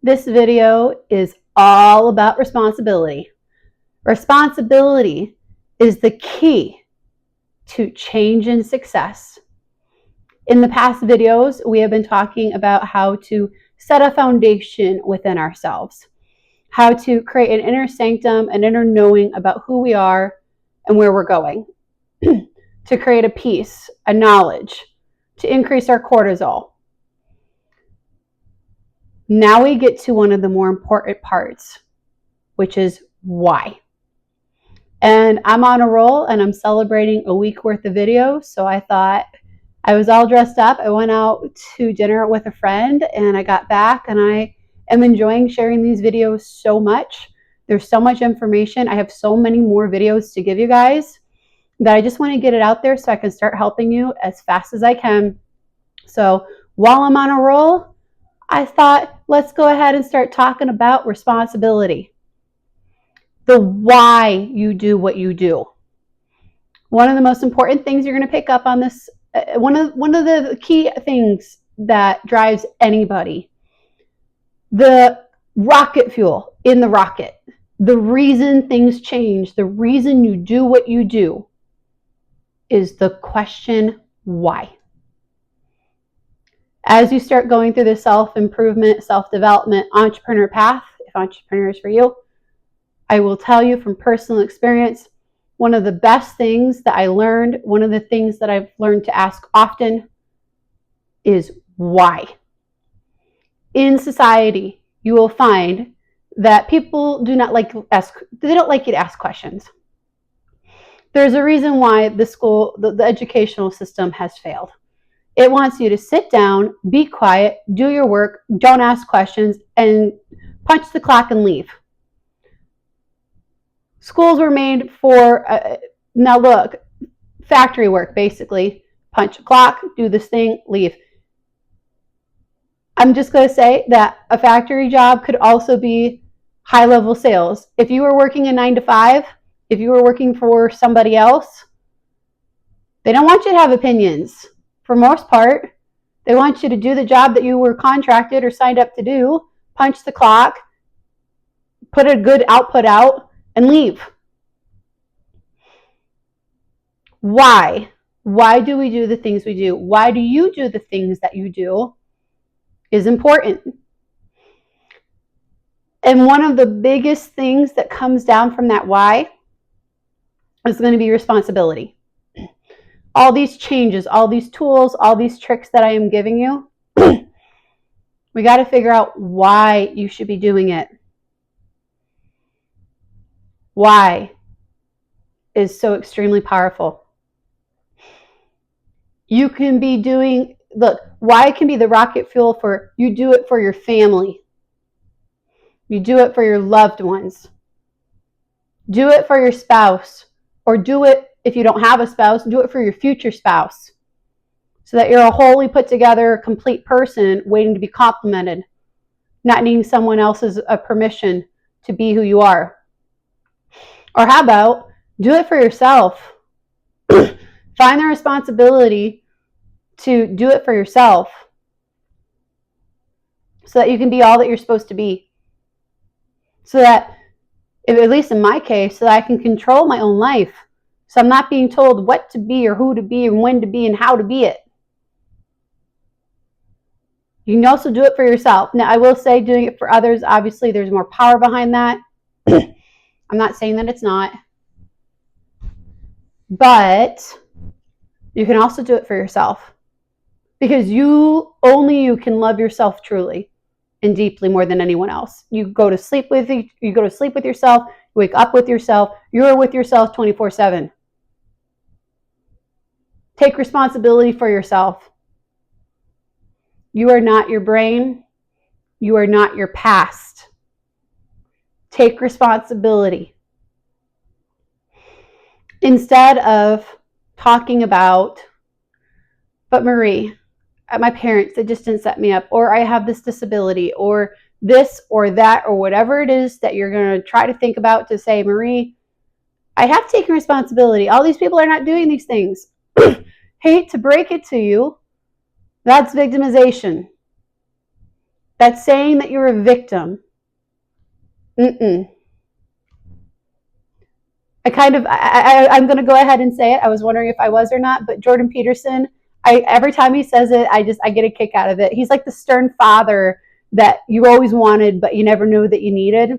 This video is all about responsibility. Responsibility is the key to change and success. In the past videos, we have been talking about how to set a foundation within ourselves, how to create an inner sanctum, an inner knowing about who we are and where we're going, to create a peace, a knowledge, to increase our cortisol. Now we get to one of the more important parts, which is why. And I'm on a roll and I'm celebrating a week worth of videos. So I thought I was all dressed up. I went out to dinner with a friend and I got back and I am enjoying sharing these videos so much. There's so much information. I have so many more videos to give you guys that I just want to get it out there so I can start helping you as fast as I can. So while I'm on a roll, I thought, let's go ahead and start talking about responsibility. The why you do what you do. One of the most important things you're going to pick up on this, one of the key things that drives anybody, the rocket fuel in the rocket, the reason things change, the reason you do what you do is the question why. As you start going through the self-improvement, self-development, entrepreneur path, if entrepreneur is for you, I will tell you from personal experience, one of the best things that I learned, one of the things that I've learned to ask often is why. In society, you will find that people do not like you to ask questions. There's a reason why the educational system has failed. It wants you to sit down, be quiet, do your work, don't ask questions, and punch the clock and leave. Schools were made for, now look, factory work, basically. Punch a clock, do this thing, leave. I'm just going to say that a factory job could also be high-level sales. If you were working a 9 to 5, if you were working for somebody else, they don't want you to have opinions. For most part, they want you to do the job that you were contracted or signed up to do, punch the clock, put a good output out, and leave. Why? Why do we do the things we do? Why do you do the things that you do is important. And one of the biggest things that comes down from that why is going to be responsibility. All these changes, all these tools, all these tricks that I am giving you, we got to figure out why you should be doing it. Why is so extremely powerful. You can be doing, look, why can be the rocket fuel for, you do it for your family. You do it for your loved ones. Do it for your spouse, or do it, if you don't have a spouse, do it for your future spouse, so that you're a wholly put together, complete person waiting to be complimented, not needing someone else's permission to be who you are. Or how about do it for yourself? Find the responsibility to do it for yourself so that you can be all that you're supposed to be. So that, at least in my case, so that I can control my own life. So I'm not being told what to be or who to be and when to be and how to be it. You can also do it for yourself. Now, I will say doing it for others, obviously there's more power behind that. I'm not saying that it's not. But you can also do it for yourself. Because you can love yourself truly and deeply more than anyone else. You go to sleep with yourself, you wake up with yourself, you're with yourself 24/7. Take responsibility for yourself. You are not your brain. You are not your past. Take responsibility. Instead of talking about, but Marie, my parents, they just didn't set me up, or I have this disability, or this or that, or whatever it is that you're going to try to think about to say, Marie, I have taken responsibility. All these people are not doing these things. Hate to break it to you, that's victimization. That's saying that you're a victim. Mm-mm. I'm going to go ahead and say it. I was wondering if I was or not, but Jordan Peterson, every time he says it, I get a kick out of it. He's like the stern father that you always wanted, but you never knew that you needed.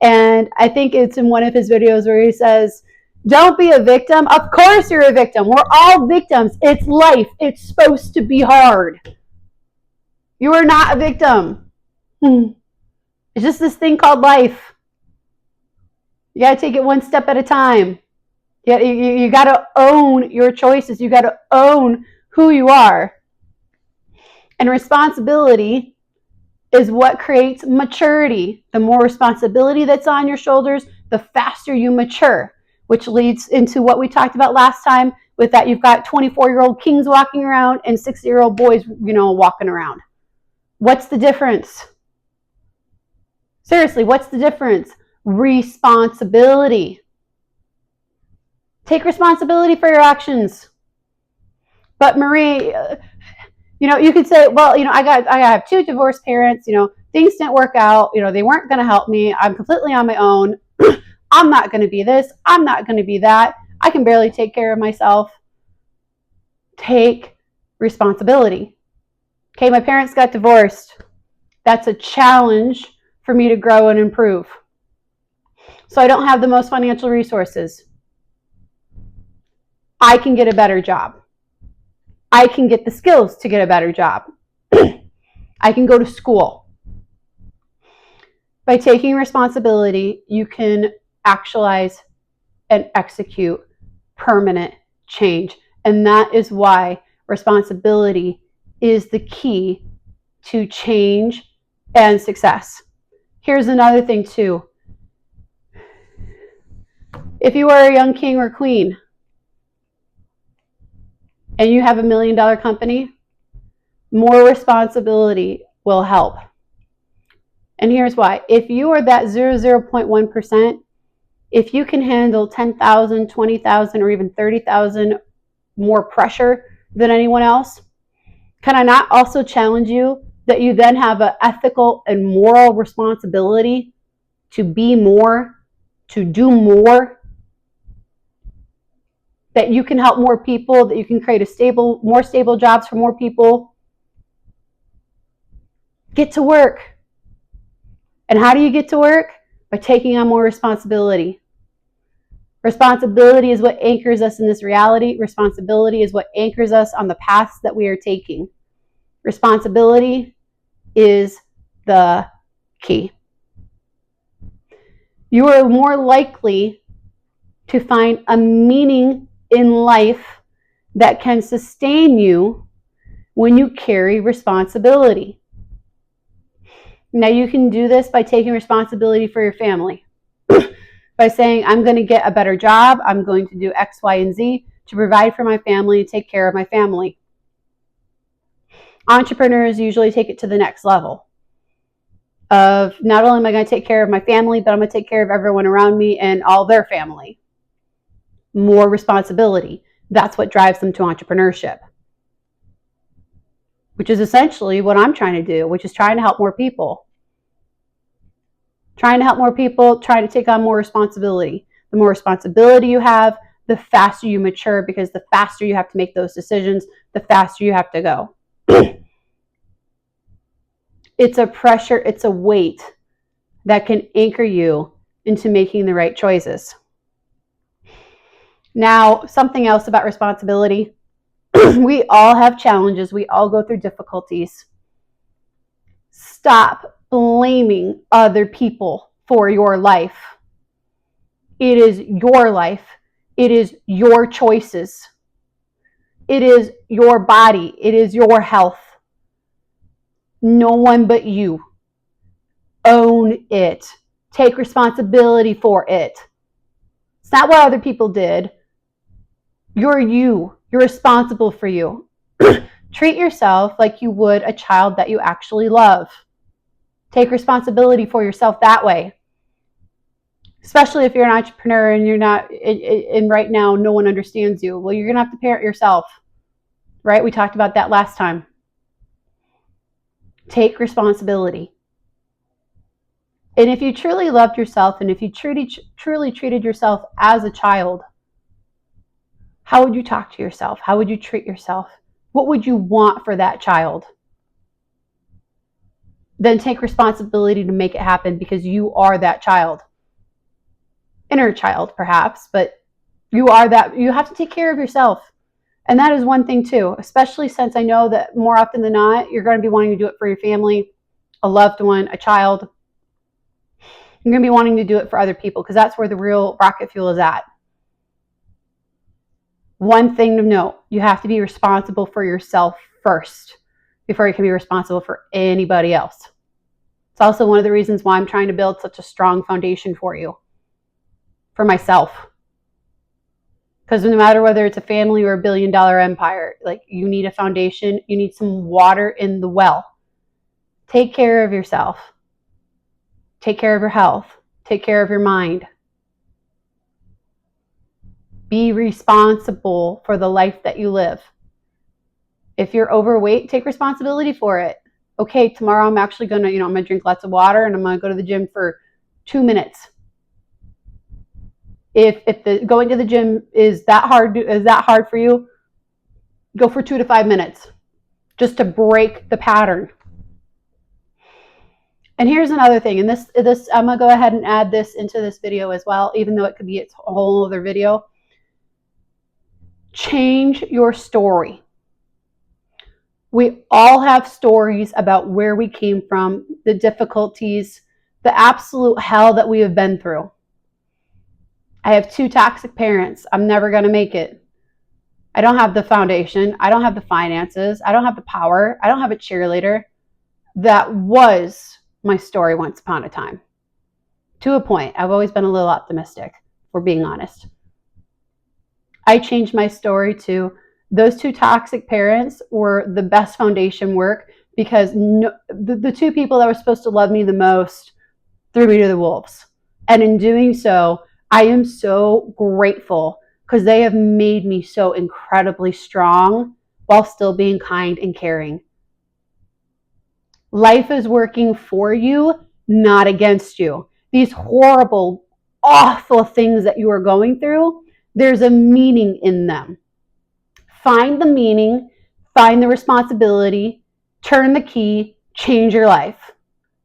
And I think it's in one of his videos where he says, don't be a victim. Of course you're a victim. We're all victims. It's life. It's supposed to be hard. You are not a victim. It's just this thing called life. You got to take it one step at a time. You got to own your choices. You got to own who you are. And responsibility is what creates maturity. The more responsibility that's on your shoulders, the faster you mature, which leads into what we talked about last time with that you've got 24-year-old kings walking around and 60-year-old boys, walking around. What's the difference? Seriously, what's the difference? Responsibility. Take responsibility for your actions. But Marie, you could say, well, I have two divorced parents, things didn't work out, they weren't going to help me. I'm completely on my own. I'm not going to be this. I'm not going to be that. I can barely take care of myself. Take responsibility. Okay, my parents got divorced. That's a challenge for me to grow and improve. So I don't have the most financial resources. I can get a better job. I can get the skills to get a better job. I can go to school. By taking responsibility, you can actualize and execute permanent change. And that is why responsibility is the key to change and success. Here's another thing too. If you are a young king or queen and you have $1 million company, more responsibility will help. And here's why. If you are that 0.1%, if you can handle 10,000, 20,000, or even 30,000 more pressure than anyone else, can I not also challenge you that you then have an ethical and moral responsibility to be more, to do more, that you can help more people, that you can create more stable jobs for more people? Get to work. And how do you get to work? By taking on more responsibility. Responsibility is what anchors us in this reality. Responsibility is what anchors us on the paths that we are taking. Responsibility is the key. You are more likely to find a meaning in life that can sustain you when you carry responsibility. Now you can do this by taking responsibility for your family. By saying, I'm going to get a better job, I'm going to do X, Y, and Z to provide for my family and take care of my family. Entrepreneurs usually take it to the next level of not only am I going to take care of my family, but I'm going to take care of everyone around me and all their family. More responsibility. That's what drives them to entrepreneurship, which is essentially what I'm trying to do, which is trying to help more people. Trying to help more people, trying to take on more responsibility. The more responsibility you have, the faster you mature, because the faster you have to make those decisions, the faster you have to go. It's a pressure, it's a weight that can anchor you into making the right choices. Now, something else about responsibility. We all have challenges. We all go through difficulties. Stop blaming other people for your life. It is your life. It is your choices. It is your body. It is your health. No one but you. Own it. Take responsibility for it. It's not what other people did. You're you. You're responsible for you. Treat yourself like you would a child that you actually love. Take responsibility for yourself that way. Especially if you're an entrepreneur and you're not, and right now no one understands you. Well, you're going to have to parent yourself, right? We talked about that last time. Take responsibility. And if you truly loved yourself, and if you truly treated yourself as a child, how would you talk to yourself? How would you treat yourself? What would you want for that child? Then take responsibility to make it happen, because you are that child. Inner child, perhaps, but you are that. You have to take care of yourself. And that is one thing too, especially since I know that more often than not, you're going to be wanting to do it for your family, a loved one, a child. You're going to be wanting to do it for other people, because that's where the real rocket fuel is at. One thing to note, you have to be responsible for yourself first before you can be responsible for anybody else. It's also one of the reasons why I'm trying to build such a strong foundation for you, for myself. Because no matter whether it's a family or a billion-dollar empire, like, you need a foundation. You need some water in the well. Take care of yourself. Take care of your health. Take care of your mind. Be responsible for the life that you live. If you're overweight, take responsibility for it. Okay, tomorrow I'm actually going to, I'm going to drink lots of water, and I'm going to go to the gym for 2 minutes. If the going to the gym is that hard for you, go for 2 to 5 minutes, just to break the pattern. And here's another thing, and this I'm going to go ahead and add this into this video as well, even though it could be its whole other video. Change your story. We all have stories about where we came from, the difficulties, the absolute hell that we have been through. I have 2 toxic parents. I'm never going to make it. I don't have the foundation. I don't have the finances. I don't have the power. I don't have a cheerleader. That was my story once upon a time. To a point. I've always been a little optimistic, if we're being honest. I changed my story to those 2 toxic parents were the best foundation work, because the 2 people that were supposed to love me the most threw me to the wolves. And in doing so, I am so grateful, because they have made me so incredibly strong while still being kind and caring. Life is working for you, not against you. These horrible, awful things that you are going through, there's a meaning in them. Find the meaning, find the responsibility, turn the key, change your life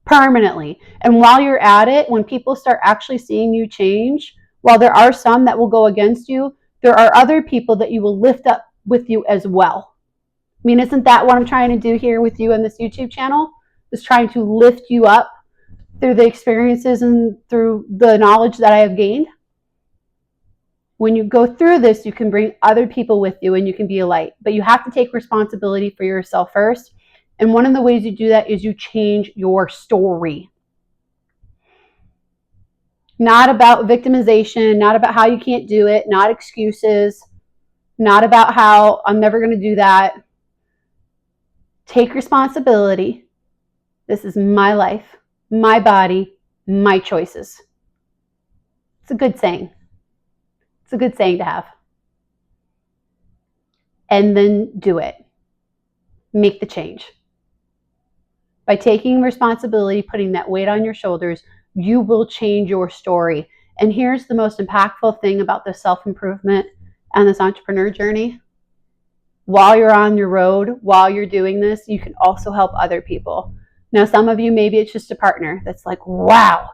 permanently. And while you're at it, when people start actually seeing you change, while there are some that will go against you, there are other people that you will lift up with you as well. I mean, isn't that what I'm trying to do here with you on this YouTube channel? Is trying to lift you up through the experiences and through the knowledge that I have gained. When you go through this, you can bring other people with you, and you can be a light. But you have to take responsibility for yourself first. And one of the ways you do that is you change your story. Not about victimization, not about how you can't do it, not excuses, not about how I'm never going to do that. Take responsibility. This is my life, my body, my choices. It's a good saying. It's a good saying to have. And then do it. Make the change. By taking responsibility, putting that weight on your shoulders, you will change your story. And here's the most impactful thing about this self-improvement and this entrepreneur journey. While you're on your road, while you're doing this, you can also help other people. Now, some of you, maybe it's just a partner that's like, wow,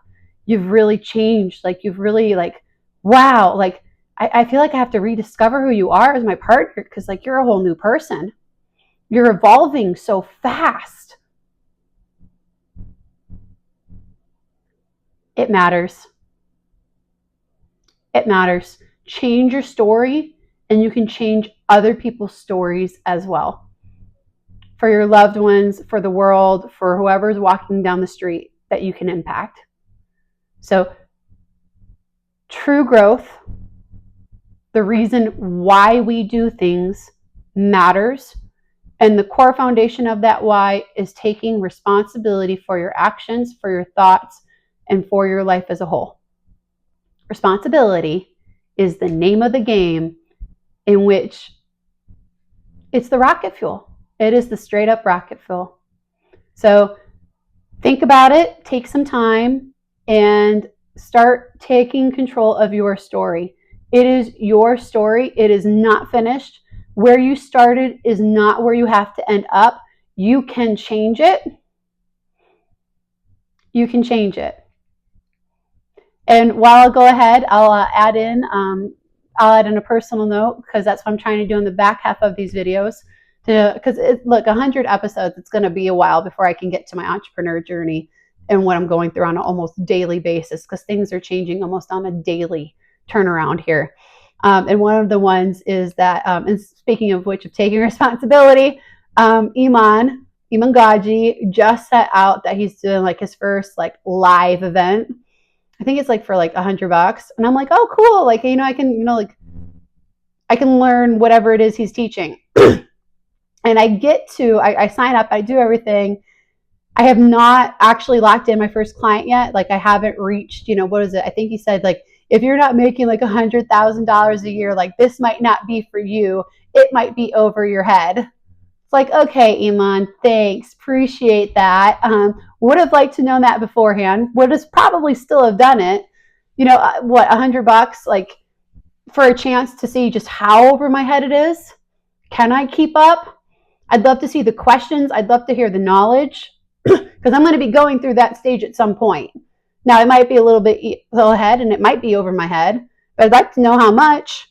you've really changed. Like, you've really, like, wow, like, I feel like I have to rediscover who you are as my partner, because, like, you're a whole new person. You're evolving so fast. It matters. It matters. Change your story, and you can change other people's stories as well. For your loved ones, for the world, for whoever's walking down the street that you can impact. So, true growth, the reason why we do things, matters. And the core foundation of that why is taking responsibility for your actions, for your thoughts, and for your life as a whole. Responsibility is the name of the game, in which it's the rocket fuel. It is the straight up rocket fuel. So think about it, take some time, and start taking control of your story. It is your story. It is not finished. Where you started is not where you have to end up. You can change it. You can change it. And while I'll go ahead, I'll add in a personal note, because that's what I'm trying to do in the back half of these videos. Because look, 100 episodes, it's going to be a while before I can get to my entrepreneur journey and what I'm going through on an almost daily basis, because things are changing almost on a daily turnaround here. And one of the ones is that, and speaking of which, of taking responsibility, Iman Gaji just set out that he's doing like his first like live event. I think it's like for like $100, and I'm like, oh, cool. Like, I can, like, I can learn whatever it is he's teaching. And I sign up, I do everything. I have not actually locked in my first client yet. Like, I haven't reached, what is it? I think he said, like, if you're not making like $100,000 a year, like, this might not be for you. It might be over your head. It's like, okay, Iman, thanks. Appreciate that. Would have liked to know that beforehand. Would have probably still have done it. What, $100, like, for a chance to see just how over my head it is? Can I keep up? I'd love to see the questions. I'd love to hear the knowledge, because I'm going to be going through that stage at some point. Now, it might be a little bit ahead, and it might be over my head, but I'd like to know how much.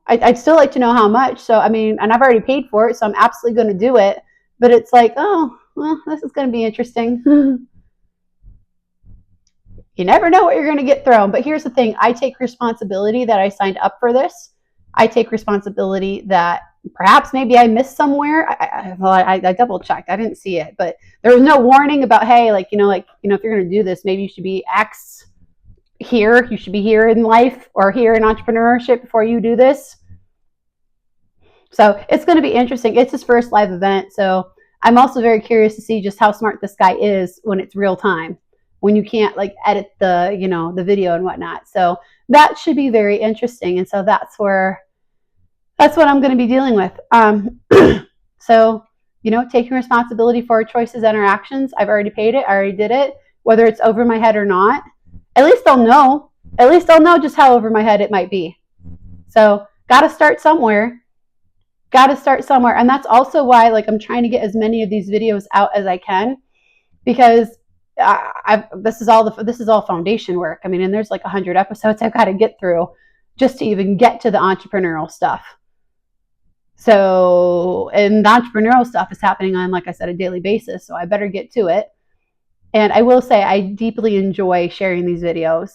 I'd still like to know how much. So, and I've already paid for it, so I'm absolutely going to do it. But it's like, oh, well, this is going to be interesting. You never know what you're going to get thrown. But here's the thing. I take responsibility that I signed up for this. I take responsibility that perhaps maybe I missed somewhere. I double checked. I didn't see it, but there was no warning about, hey, if you're going to do this, maybe you should be X here. You should be here in life or here in entrepreneurship before you do this. So it's going to be interesting. It's his first live event. So I'm also very curious to see just how smart this guy is when it's real time, when you can't like edit the video and whatnot. So that should be very interesting. And so that's what I'm going to be dealing with. So, taking responsibility for our choices and our actions. I've already paid it. I already did it. Whether it's over my head or not, at least I'll know. At least I'll know just how over my head it might be. So, got to start somewhere. And that's also why, like, I'm trying to get as many of these videos out as I can, because this is all foundation work. And there's like 100 episodes I've got to get through just to even get to the entrepreneurial stuff. So, and the entrepreneurial stuff is happening on, like I said, a daily basis. So I better get to it. And I will say I deeply enjoy sharing these videos.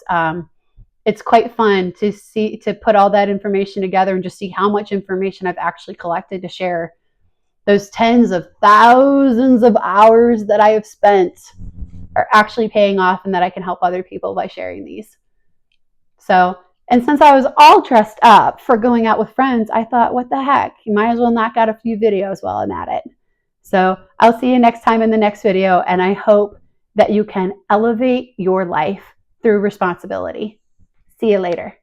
It's quite fun to put all that information together and just see how much information I've actually collected to share. Those tens of thousands of hours that I have spent are actually paying off, and that I can help other people by sharing these. So, and since I was all dressed up for going out with friends, I thought, what the heck? You might as well knock out a few videos while I'm at it. So I'll see you next time in the next video, and I hope that you can elevate your life through responsibility. See you later.